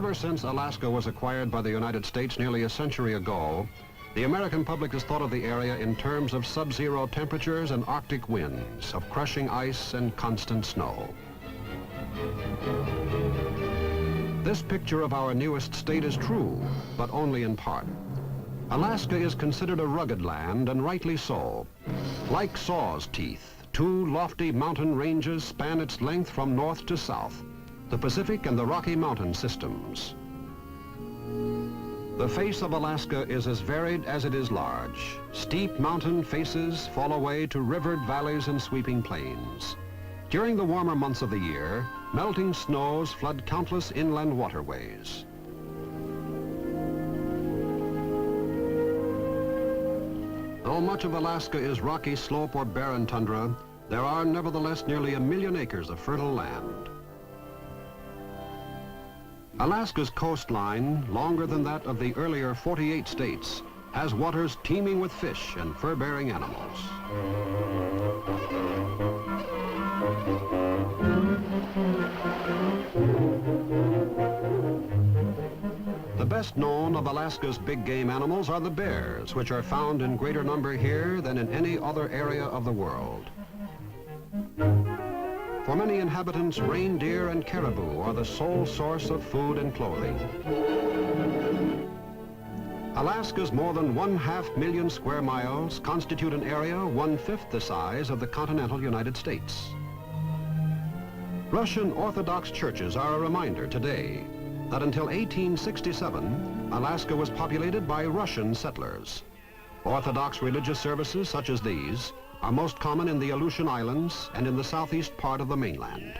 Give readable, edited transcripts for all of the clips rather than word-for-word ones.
Ever since Alaska was acquired by the United States nearly a century ago, the American public has thought of the area in terms of sub-zero temperatures and Arctic winds, of crushing ice and constant snow. This picture of our newest state is true, but only in part. Alaska is considered a rugged land, and rightly so. Like saw's teeth, two lofty mountain ranges span its length from north to south, the Pacific and the Rocky Mountain systems. The face of Alaska is as varied as it is large. Steep mountain faces fall away to rivered valleys and sweeping plains. During the warmer months of the year, melting snows flood countless inland waterways. Though much of Alaska is rocky slope or barren tundra, there are nevertheless nearly 1 million acres of fertile land. Alaska's coastline, longer than that of the earlier 48 states, has waters teeming with fish and fur-bearing animals. The best known of Alaska's big game animals are the bears, which are found in greater number here than in any other area of the world. For many inhabitants, reindeer and caribou are the sole source of food and clothing. Alaska's more than 1/2 million square miles constitute an area 1/5 the size of the continental United States. Russian Orthodox churches are a reminder today that until 1867, Alaska was populated by Russian settlers. Orthodox religious services such as these are most common in the Aleutian Islands and in the southeast part of the mainland.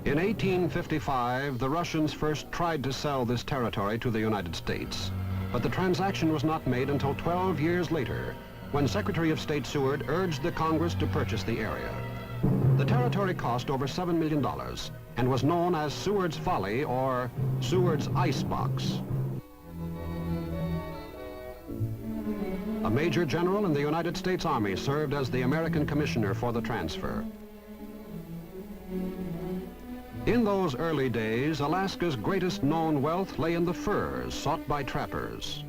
In 1855, the Russians first tried to sell this territory to the United States, but the transaction was not made until 12 years later, when Secretary of State Seward urged the Congress to purchase the area. The territory cost over $7 million and was known as Seward's Folly or Seward's Icebox. A major general in the United States Army served as the American commissioner for the transfer. In those early days, Alaska's greatest known wealth lay in the furs sought by trappers.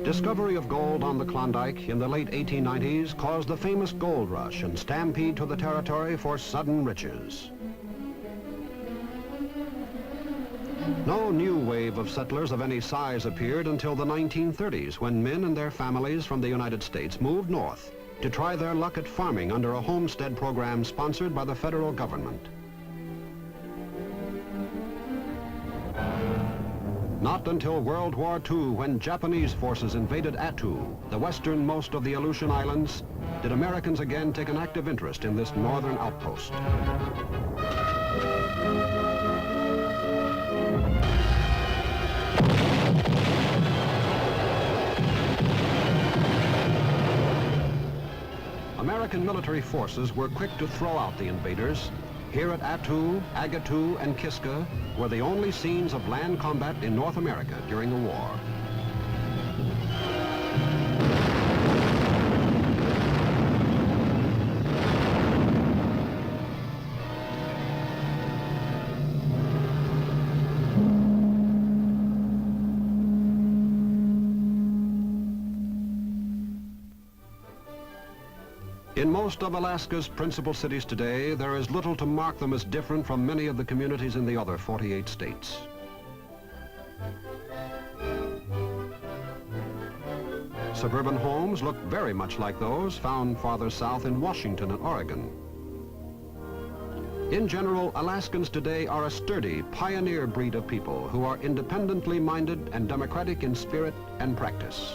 Discovery of gold on the Klondike in the late 1890s caused the famous gold rush and stampede to the territory for sudden riches. No new wave of settlers of any size appeared until the 1930s, when men and their families from the United States moved north to try their luck at farming under a homestead program sponsored by the federal government. Not until World War II, when Japanese forces invaded Attu, the westernmost of the Aleutian Islands, did Americans again take an active interest in this northern outpost. American military forces were quick to throw out the invaders. Here at Attu, Agatu, and Kiska were the only scenes of land combat in North America during the war. In most of Alaska's principal cities today, there is little to mark them as different from many of the communities in the other 48 states. Suburban homes look very much like those found farther south in Washington and Oregon. In general, Alaskans today are a sturdy, pioneer breed of people who are independently minded and democratic in spirit and practice.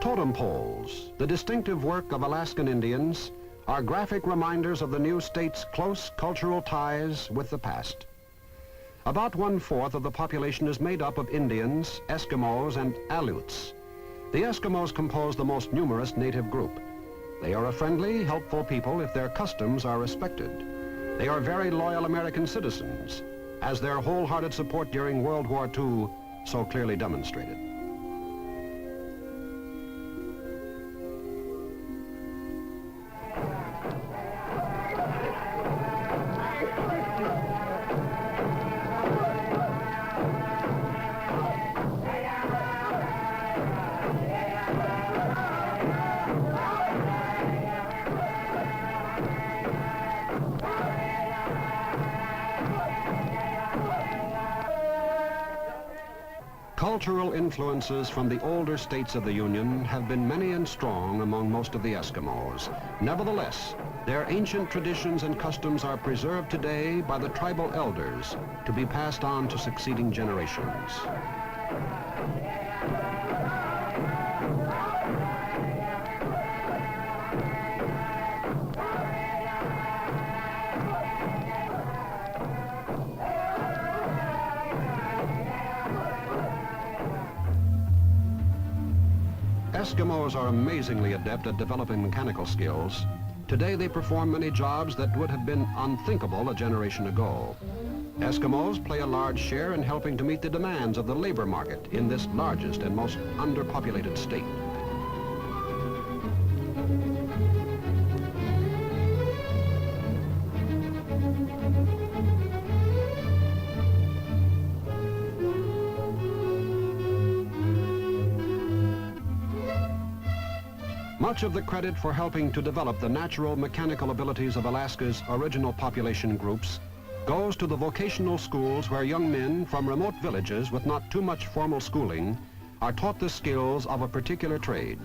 Totem poles, the distinctive work of Alaskan Indians, are graphic reminders of the new state's close cultural ties with the past. About 1/4 of the population is made up of Indians, Eskimos, and Aleuts. The Eskimos compose the most numerous native group. They are a friendly, helpful people if their customs are respected. They are very loyal American citizens, as their wholehearted support during World War II so clearly demonstrated. Cultural influences from the older states of the Union have been many and strong among most of the Eskimos. Nevertheless, their ancient traditions and customs are preserved today by the tribal elders to be passed on to succeeding generations. Eskimos are amazingly adept at developing mechanical skills. Today they perform many jobs that would have been unthinkable a generation ago. Eskimos play a large share in helping to meet the demands of the labor market in this largest and most underpopulated state. Much of the credit for helping to develop the natural mechanical abilities of Alaska's original population groups goes to the vocational schools where young men from remote villages with not too much formal schooling are taught the skills of a particular trade.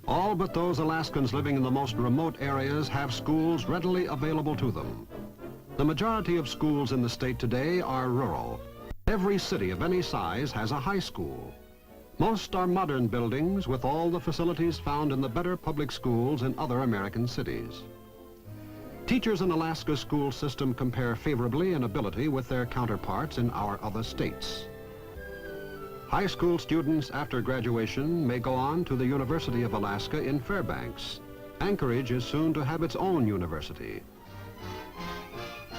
All but those Alaskans living in the most remote areas have schools readily available to them. The majority of schools in the state today are rural. Every city of any size has a high school. Most are modern buildings with all the facilities found in the better public schools in other American cities. Teachers in Alaska's school system compare favorably in ability with their counterparts in our other states. High school students after graduation may go on to the University of Alaska in Fairbanks. Anchorage is soon to have its own university.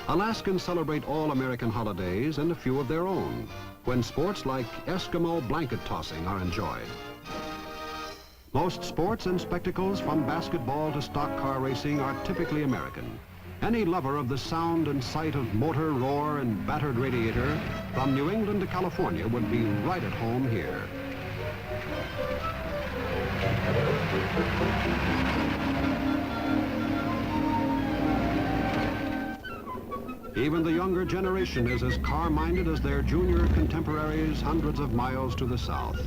Alaskans celebrate all American holidays and a few of their own, when sports like Eskimo blanket tossing are enjoyed. Most sports and spectacles from basketball to stock car racing are typically American. Any lover of the sound and sight of motor roar and battered radiator from New England to California would be right at home here. Even the younger generation is as car-minded as their junior contemporaries hundreds of miles to the south.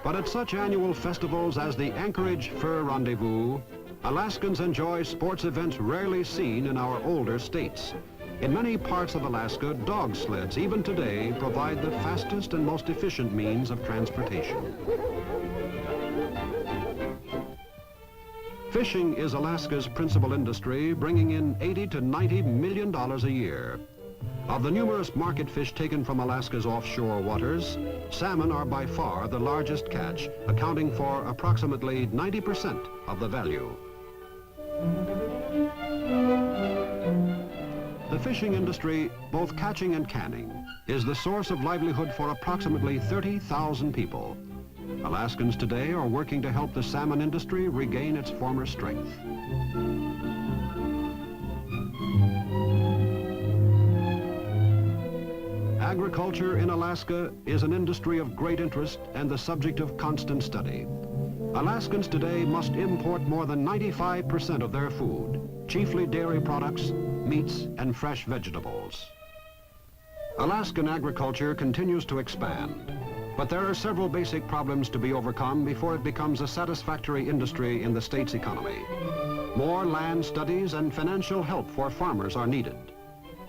But at such annual festivals as the Anchorage Fur Rendezvous, Alaskans enjoy sports events rarely seen in our older states. In many parts of Alaska, dog sleds, even today, provide the fastest and most efficient means of transportation. Fishing is Alaska's principal industry, bringing in $80 to $90 million a year. Of the numerous market fish taken from Alaska's offshore waters, salmon are by far the largest catch, accounting for approximately 90% of the value. The fishing industry, both catching and canning, is the source of livelihood for approximately 30,000 people. Alaskans today are working to help the salmon industry regain its former strength. Agriculture in Alaska is an industry of great interest and the subject of constant study. Alaskans today must import more than 95% of their food, chiefly dairy products, meats, and fresh vegetables. Alaskan agriculture continues to expand. But there are several basic problems to be overcome before it becomes a satisfactory industry in the state's economy. More land studies and financial help for farmers are needed.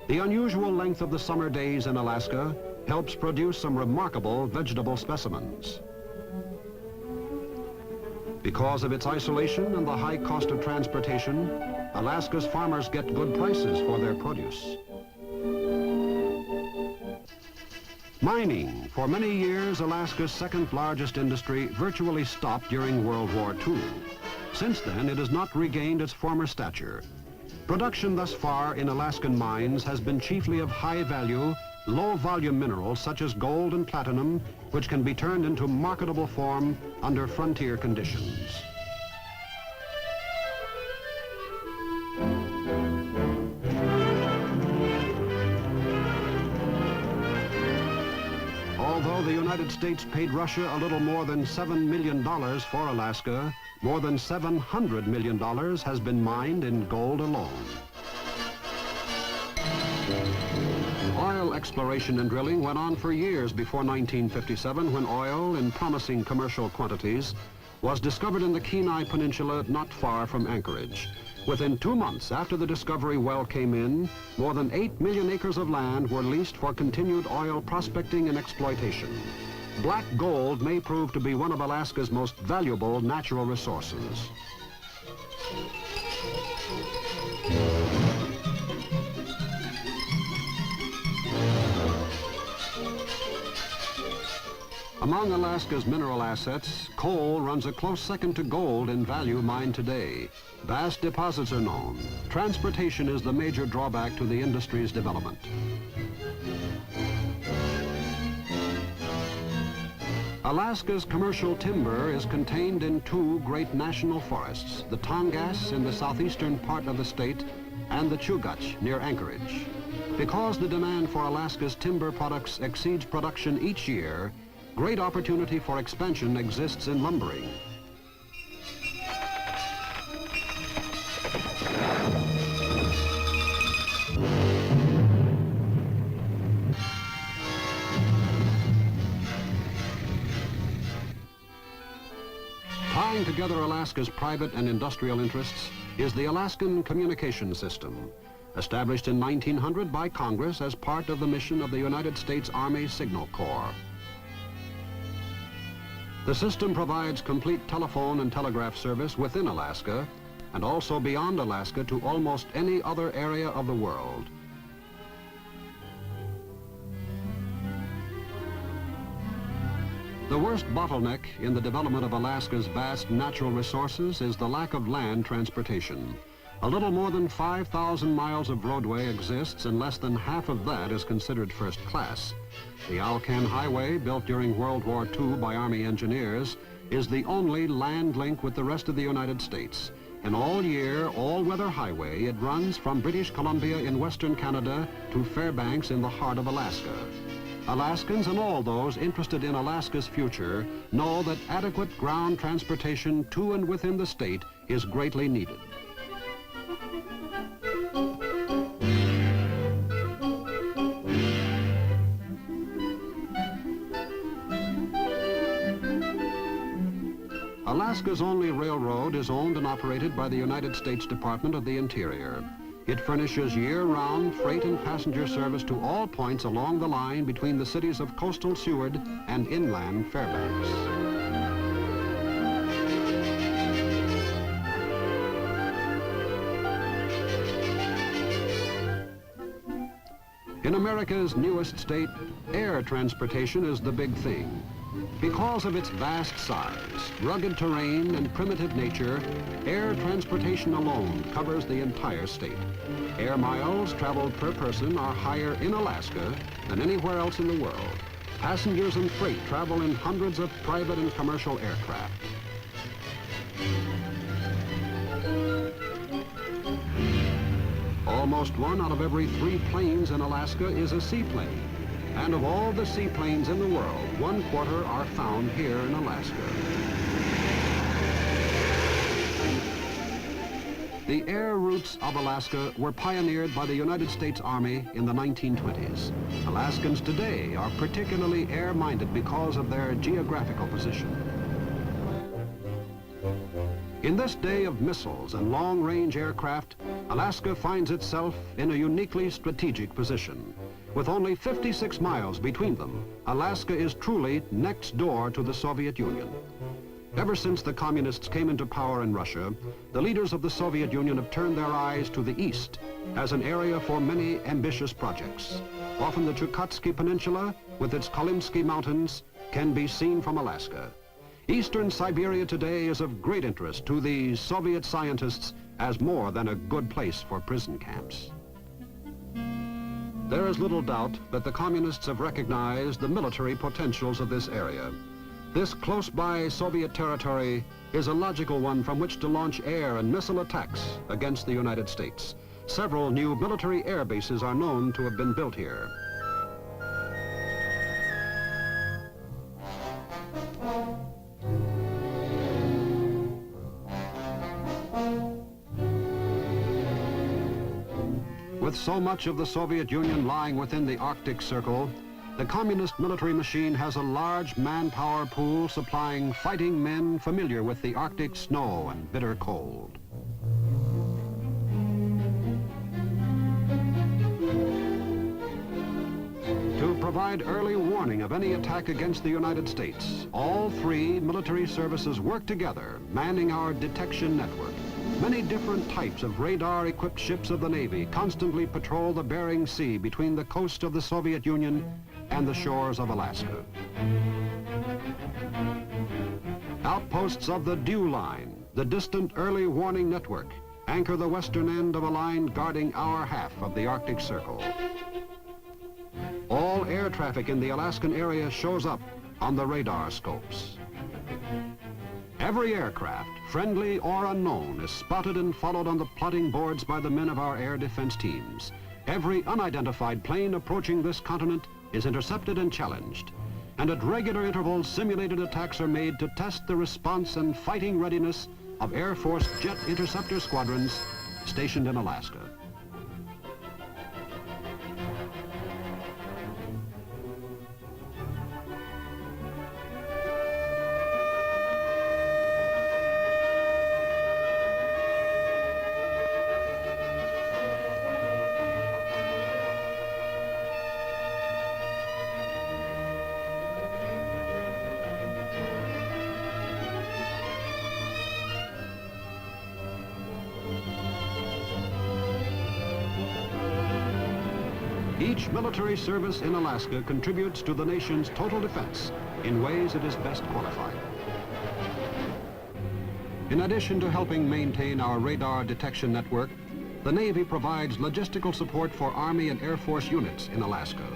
The unusual length of the summer days in Alaska helps produce some remarkable vegetable specimens. Because of its isolation and the high cost of transportation, Alaska's farmers get good prices for their produce. Mining, for many years Alaska's second largest industry, virtually stopped during World War II. Since then, it has not regained its former stature. Production thus far in Alaskan mines has been chiefly of high value, low-volume minerals such as gold and platinum, which can be turned into marketable form under frontier conditions. Although the United States paid Russia a little more than $7 million for Alaska, more than $700 million has been mined in gold alone. Oil exploration and drilling went on for years before 1957, when oil in promising commercial quantities was discovered in the Kenai Peninsula not far from Anchorage. Within 2 months after the discovery well came in, more than 8 million acres of land were leased for continued oil prospecting and exploitation. Black gold may prove to be one of Alaska's most valuable natural resources. Among Alaska's mineral assets, coal runs a close second to gold in value mined today. Vast deposits are known. Transportation is the major drawback to the industry's development. Alaska's commercial timber is contained in 2 great national forests, the Tongass in the southeastern part of the state and the Chugach near Anchorage. Because the demand for Alaska's timber products exceeds production each year, great opportunity for expansion exists in lumbering. Tying together Alaska's private and industrial interests is the Alaskan Communication System, established in 1900 by Congress as part of the mission of the United States Army Signal Corps. The system provides complete telephone and telegraph service within Alaska and also beyond Alaska to almost any other area of the world. The worst bottleneck in the development of Alaska's vast natural resources is the lack of land transportation. A little more than 5,000 miles of roadway exists, and less than half of that is considered first class. The Alcan Highway, built during World War II by Army engineers, is the only land link with the rest of the United States. An all-year, all-weather highway, it runs from British Columbia in western Canada to Fairbanks in the heart of Alaska. Alaskans and all those interested in Alaska's future know that adequate ground transportation to and within the state is greatly needed. Alaska's only railroad is owned and operated by the United States Department of the Interior. It furnishes year-round freight and passenger service to all points along the line between the cities of coastal Seward and inland Fairbanks. In America's newest state, air transportation is the big thing. Because of its vast size, rugged terrain, and primitive nature, air transportation alone covers the entire state. Air miles traveled per person are higher in Alaska than anywhere else in the world. Passengers and freight travel in hundreds of private and commercial aircraft. Almost 1 out of every 3 planes in Alaska is a seaplane. And of all the seaplanes in the world, 1/4 are found here in Alaska. The air routes of Alaska were pioneered by the United States Army in the 1920s. Alaskans today are particularly air-minded because of their geographical position. In this day of missiles and long-range aircraft, Alaska finds itself in a uniquely strategic position. With only 56 miles between them, Alaska is truly next door to the Soviet Union. Ever since the communists came into power in Russia, the leaders of the Soviet Union have turned their eyes to the east as an area for many ambitious projects. Often the Chukotsky Peninsula, with its Kolimsky Mountains, can be seen from Alaska. Eastern Siberia today is of great interest to the Soviet scientists as more than a good place for prison camps. There is little doubt that the communists have recognized the military potentials of this area. This close-by Soviet territory is a logical one from which to launch air and missile attacks against the United States. Several new military air bases are known to have been built here. With so much of the Soviet Union lying within the Arctic Circle, the communist military machine has a large manpower pool supplying fighting men familiar with the Arctic snow and bitter cold. To provide early warning of any attack against the United States, all three military services work together, manning our detection network. Many different types of radar-equipped ships of the Navy constantly patrol the Bering Sea between the coast of the Soviet Union and the shores of Alaska. Outposts of the Dew Line, the distant early warning network, anchor the western end of a line guarding our half of the Arctic Circle. All air traffic in the Alaskan area shows up on the radar scopes. Every aircraft, friendly or unknown, is spotted and followed on the plotting boards by the men of our air defense teams. Every unidentified plane approaching this continent is intercepted and challenged. And at regular intervals, simulated attacks are made to test the response and fighting readiness of Air Force jet interceptor squadrons stationed in Alaska. Each military service in Alaska contributes to the nation's total defense in ways it is best qualified. In addition to helping maintain our radar detection network, the Navy provides logistical support for Army and Air Force units in Alaska.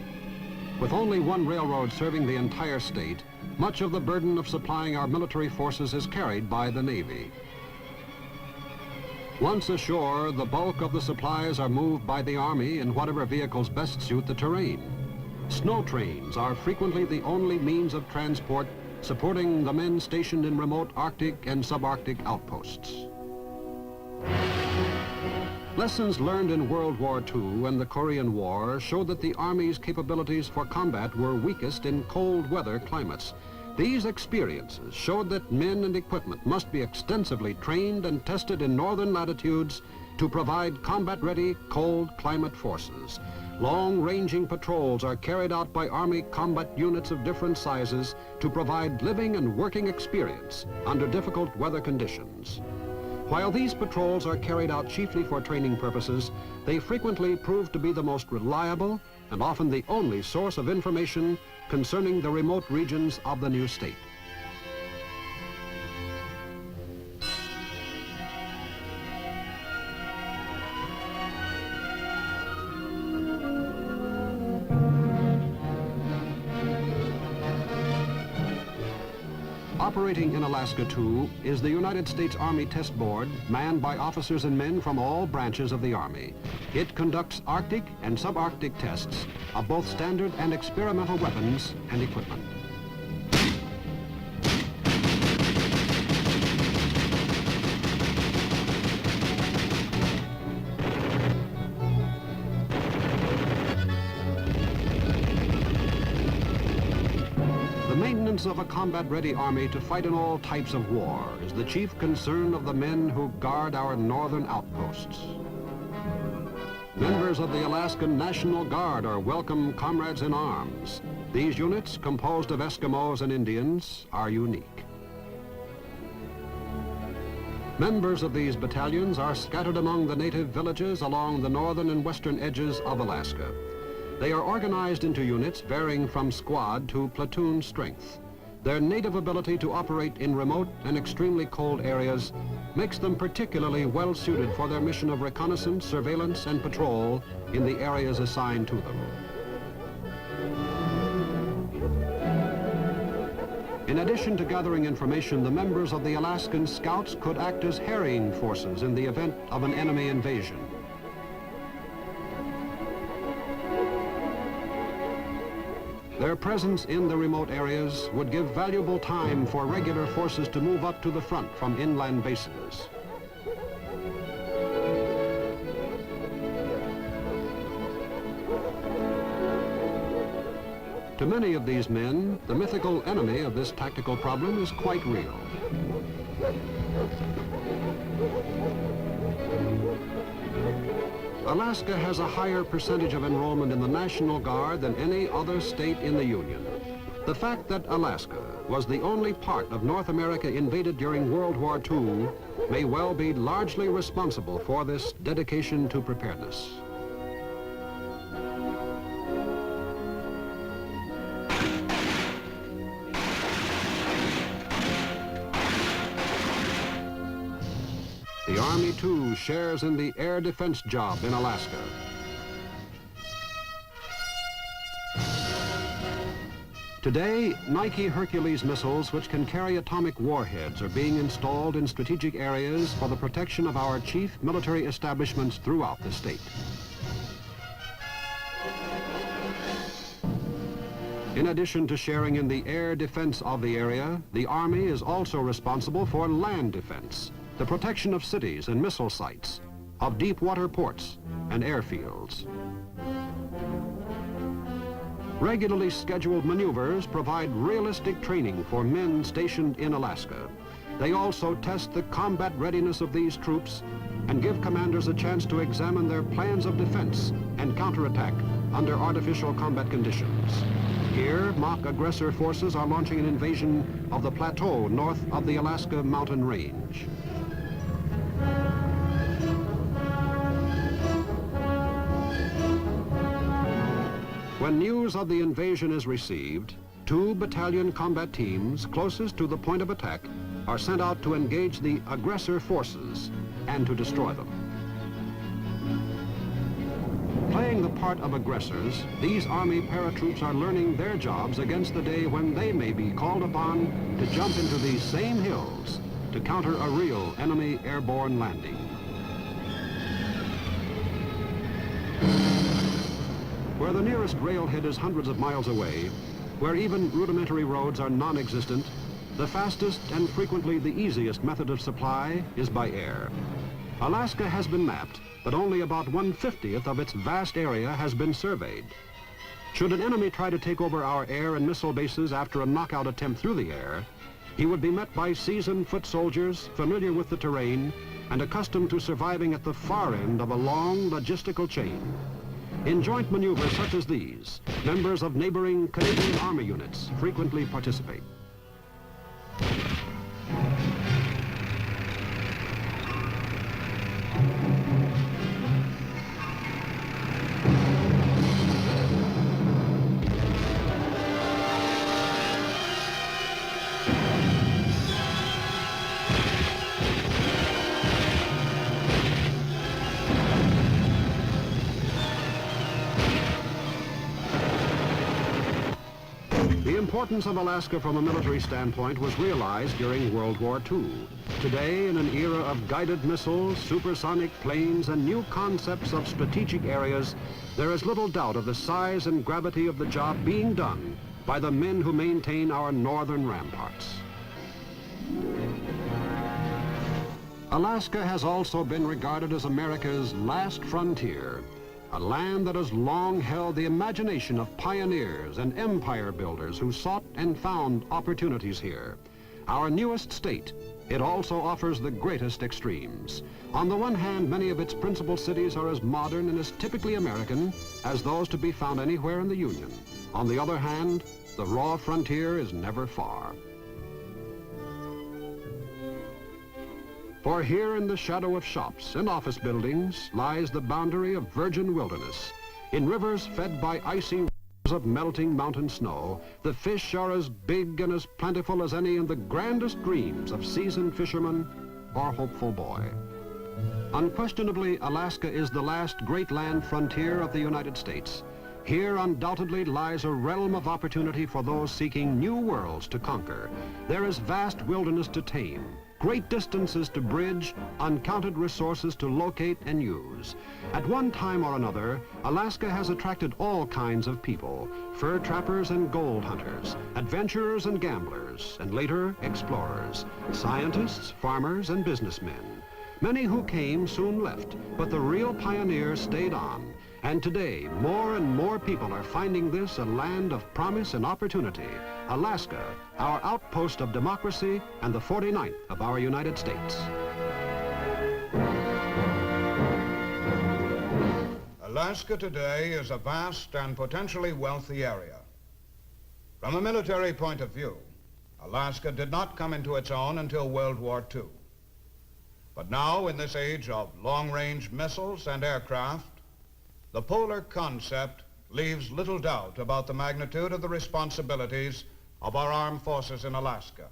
With only one railroad serving the entire state, much of the burden of supplying our military forces is carried by the Navy. Once ashore, the bulk of the supplies are moved by the Army in whatever vehicles best suit the terrain. Snow trains are frequently the only means of transport supporting the men stationed in remote Arctic and subarctic outposts. Lessons learned in World War II and the Korean War showed that the Army's capabilities for combat were weakest in cold weather climates. These experiences showed that men and equipment must be extensively trained and tested in northern latitudes to provide combat-ready cold climate forces. Long-ranging patrols are carried out by Army combat units of different sizes to provide living and working experience under difficult weather conditions. While these patrols are carried out chiefly for training purposes, they frequently prove to be the most reliable and often the only source of information concerning the remote regions of the new state. Operating in Alaska, too, is the United States Army Test Board, manned by officers and men from all branches of the Army. It conducts Arctic and subarctic tests of both standard and experimental weapons and equipment. maintenance of a combat-ready army to fight in all types of war is the chief concern of the men who guard our northern outposts. Members of the Alaskan National Guard are welcome comrades in arms. These units, composed of Eskimos and Indians, are unique. Members of these battalions are scattered among the native villages along the northern and western edges of Alaska. They are organized into units varying from squad to platoon strength. Their native ability to operate in remote and extremely cold areas makes them particularly well suited for their mission of reconnaissance, surveillance, and patrol in the areas assigned to them. In addition to gathering information, the members of the Alaskan Scouts could act as harrying forces in the event of an enemy invasion. Their presence in the remote areas would give valuable time for regular forces to move up to the front from inland bases. To many of these men, the mythical enemy of this tactical problem is quite real. Alaska has a higher percentage of enrollment in the National Guard than any other state in the Union. The fact that Alaska was the only part of North America invaded during World War II may well be largely responsible for this dedication to preparedness. The Army, too, shares in the air defense job in Alaska. Today, Nike Hercules missiles, which can carry atomic warheads, are being installed in strategic areas for the protection of our chief military establishments throughout the state. In addition to sharing in the air defense of the area, the Army is also responsible for land defense, the protection of cities and missile sites, of deep water ports and airfields. Regularly scheduled maneuvers provide realistic training for men stationed in Alaska. They also test the combat readiness of these troops and give commanders a chance to examine their plans of defense and counterattack under artificial combat conditions. Here, mock aggressor forces are launching an invasion of the plateau north of the Alaska mountain range. When news of the invasion is received, 2 battalion combat teams closest to the point of attack are sent out to engage the aggressor forces and to destroy them. Playing the part of aggressors, these Army paratroops are learning their jobs against the day when they may be called upon to jump into these same hills to counter a real enemy airborne landing. Where the nearest railhead is hundreds of miles away, where even rudimentary roads are non-existent, the fastest and frequently the easiest method of supply is by air. Alaska has been mapped, but only about 1/50th of its vast area has been surveyed. Should an enemy try to take over our air and missile bases after a knockout attempt through the air, he would be met by seasoned foot soldiers familiar with the terrain and accustomed to surviving at the far end of a long logistical chain. In joint maneuvers such as these, members of neighboring Canadian Army units frequently participate. The importance of Alaska from a military standpoint was realized during World War II. Today, in an era of guided missiles, supersonic planes, and new concepts of strategic areas, there is little doubt of the size and gravity of the job being done by the men who maintain our northern ramparts. Alaska has also been regarded as America's last frontier. a land that has long held the imagination of pioneers and empire builders who sought and found opportunities here. Our newest state, it also offers the greatest extremes. On the one hand, many of its principal cities are as modern and as typically American as those to be found anywhere in the Union. On the other hand, the raw frontier is never far. For here in the shadow of shops and office buildings lies the boundary of virgin wilderness. In rivers fed by icy rivers of melting mountain snow, the fish are as big and as plentiful as any in the grandest dreams of seasoned fisherman or hopeful boy. Unquestionably, Alaska is the last great land frontier of the United States. Here undoubtedly lies a realm of opportunity for those seeking new worlds to conquer. There is vast wilderness to tame, great distances to bridge, uncounted resources to locate and use. At one time or another, Alaska has attracted all kinds of people, fur trappers and gold hunters, adventurers and gamblers, and later explorers, scientists, farmers, and businessmen. Many who came soon left, but the real pioneers stayed on. And today, more and more people are finding this a land of promise and opportunity. Alaska, our outpost of democracy and the 49th of our United States. Alaska today is a vast and potentially wealthy area. From a military point of view, Alaska did not come into its own until World War II. But now, in this age of long-range missiles and aircraft, the polar concept leaves little doubt about the magnitude of the responsibilities of our armed forces in Alaska,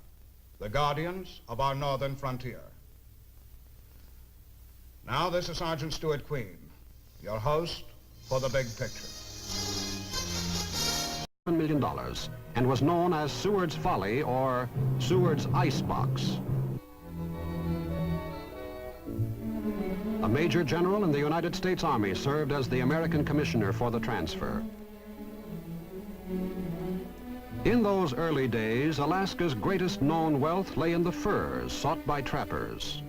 the guardians of our northern frontier. Now, this is Sergeant Stuart Queen, your host for The Big Picture. $1 million, and was known as Seward's Folly or Seward's Icebox. A major general in the United States Army served as the American commissioner for the transfer. In those early days, Alaska's greatest known wealth lay in the furs sought by trappers.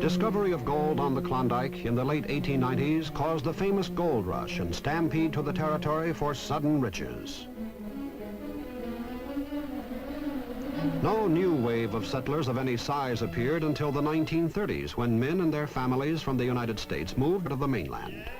Discovery of gold on the Klondike in the late 1890s caused the famous gold rush and stampede to the territory for sudden riches. No new wave of settlers of any size appeared until the 1930s, when men and their families from the United States moved to the mainland.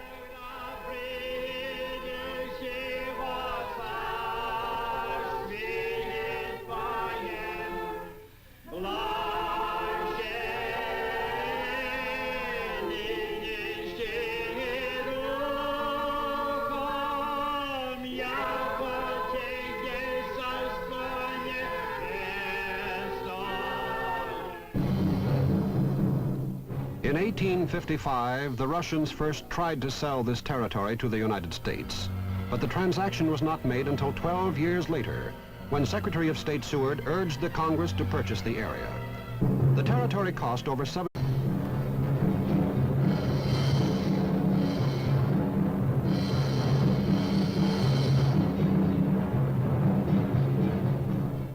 In 1855, the Russians first tried to sell this territory to the United States, but the transaction was not made until 12 years later, when Secretary of State Seward urged the Congress to purchase the area. The territory cost over $7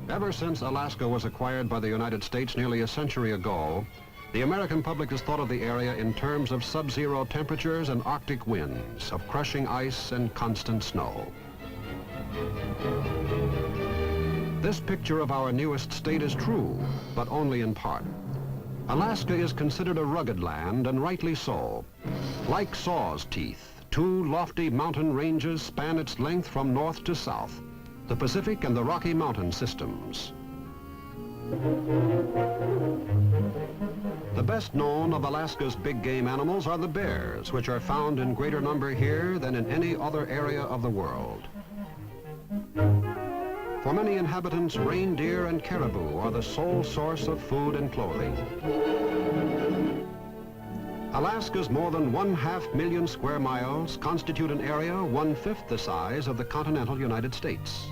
Ever since Alaska was acquired by the United States nearly a century ago, the American public has thought of the area in terms of sub-zero temperatures and Arctic winds, of crushing ice and constant snow. This picture of our newest state is true, but only in part. Alaska is considered a rugged land, and rightly so. Like saw's teeth, two lofty mountain ranges span its length from north to south, the Pacific and the Rocky Mountain systems. The best known of Alaska's big game animals are the bears, which are found in greater number here than in any other area of the world. For many inhabitants, reindeer and caribou are the sole source of food and clothing. Alaska's more than 1/2 million square miles constitute an area 1/5 the size of the continental United States.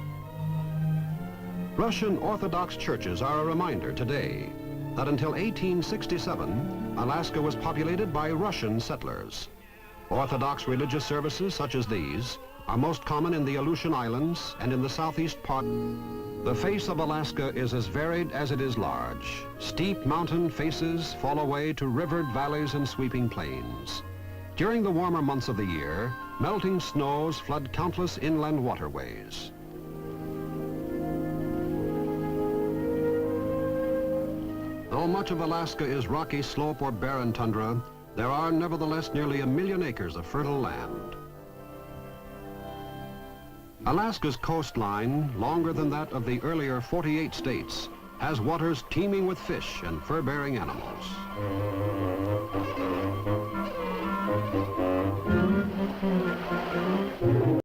Russian Orthodox churches are a reminder today that until 1867, Alaska was populated by Russian settlers. Orthodox religious services such as these are most common in the Aleutian Islands and in the southeast part. The face of Alaska is as varied as it is large. Steep mountain faces fall away to rivered valleys and sweeping plains. During the warmer months of the year, melting snows flood countless inland waterways. Though much of Alaska is rocky slope or barren tundra, there are nevertheless nearly 1 million acres of fertile land. Alaska's coastline, longer than that of the earlier 48 states, has waters teeming with fish and fur-bearing animals.